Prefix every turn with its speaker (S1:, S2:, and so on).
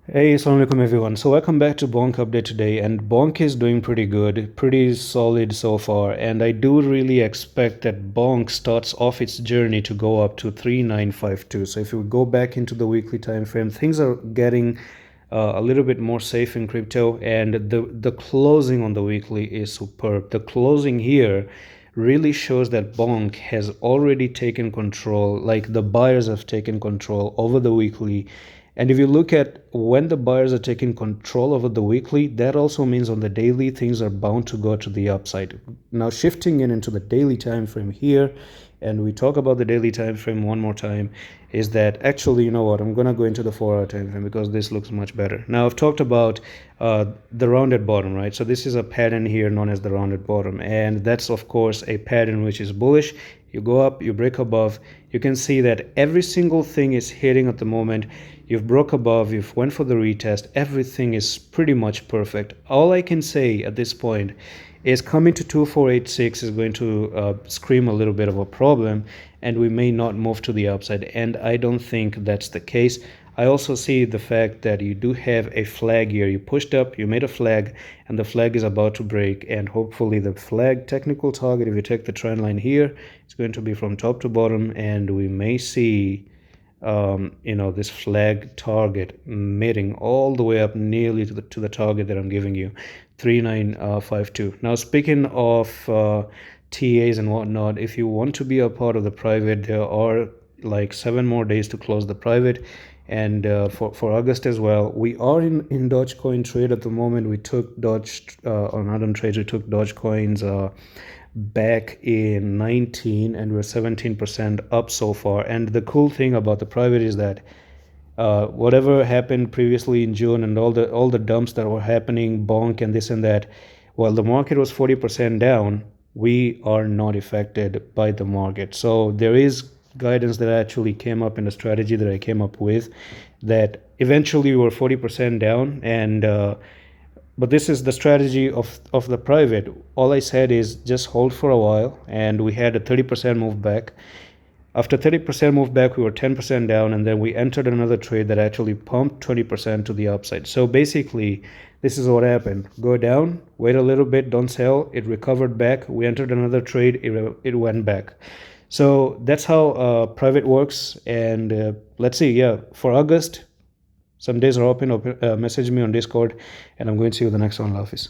S1: Hey, assalamu alaikum everyone. So welcome back to Bonk Update today, and Bonk is doing pretty good, pretty solid so far, and I do really expect that Bonk starts off its journey to go up to 3952. So if we go back into the weekly time frame, things are getting a little bit more safe in crypto, and the closing on the weekly is superb. The closing here really shows that Bonk has already taken control, like the buyers have taken control over the weekly. And if you look at when the buyers are taking control over the weekly, that also means on the daily things are bound to go to the upside. Now shifting in into the daily time frame here, and we talk about the daily time frame one more time, is that actually, you know what, I'm going to go into the 4 hour time frame because this looks much better. Now I've talked about the rounded bottom, right? So this is a pattern here known as the rounded bottom, and that's of course a pattern which is bullish. You go up, you break above, you can see that every single thing is hitting at the moment. You've broke above, you've went for the retest, everything is pretty much perfect. All I can say at this point is coming to 2486 is going to scream a little bit of a problem, and we may not move to the upside, and I don't think that's the case. I also see the fact that you do have a flag here. You pushed up, you made a flag, and the flag is about to break, and hopefully the flag technical target, if you take the trend line here, it's going to be from top to bottom, and we may see this flag target meeting all the way up nearly to the target that I'm giving you, 3952. Now speaking of TAs and whatnot, if you want to be a part of the private, there are like 7 more days to close the private, and for August as well. We are in Dogecoin trade at the moment. We took on Adam trades, we took Dogecoins back in 19, and we're 17% up so far. And the cool thing about the private is that whatever happened previously in June and all the dumps that were happening, bonk and this and that, while the market was 40% down, we are not affected by the market. So there is guidance that actually came up in the strategy that I came up with, that eventually we were 40% down, and but this is the strategy of the private. All I said is just hold for a while, and we had a 30% move back. After 30% move back, we were 10% down, and then we entered another trade that actually pumped 20% to the upside. So basically, this is what happened. Go down, wait a little bit, don't sell. It recovered back. We entered another trade. It went back. So that's how private works. And let's see. Yeah, for August, some days are open. Message me on Discord, and I'm going to see you the next one. Office.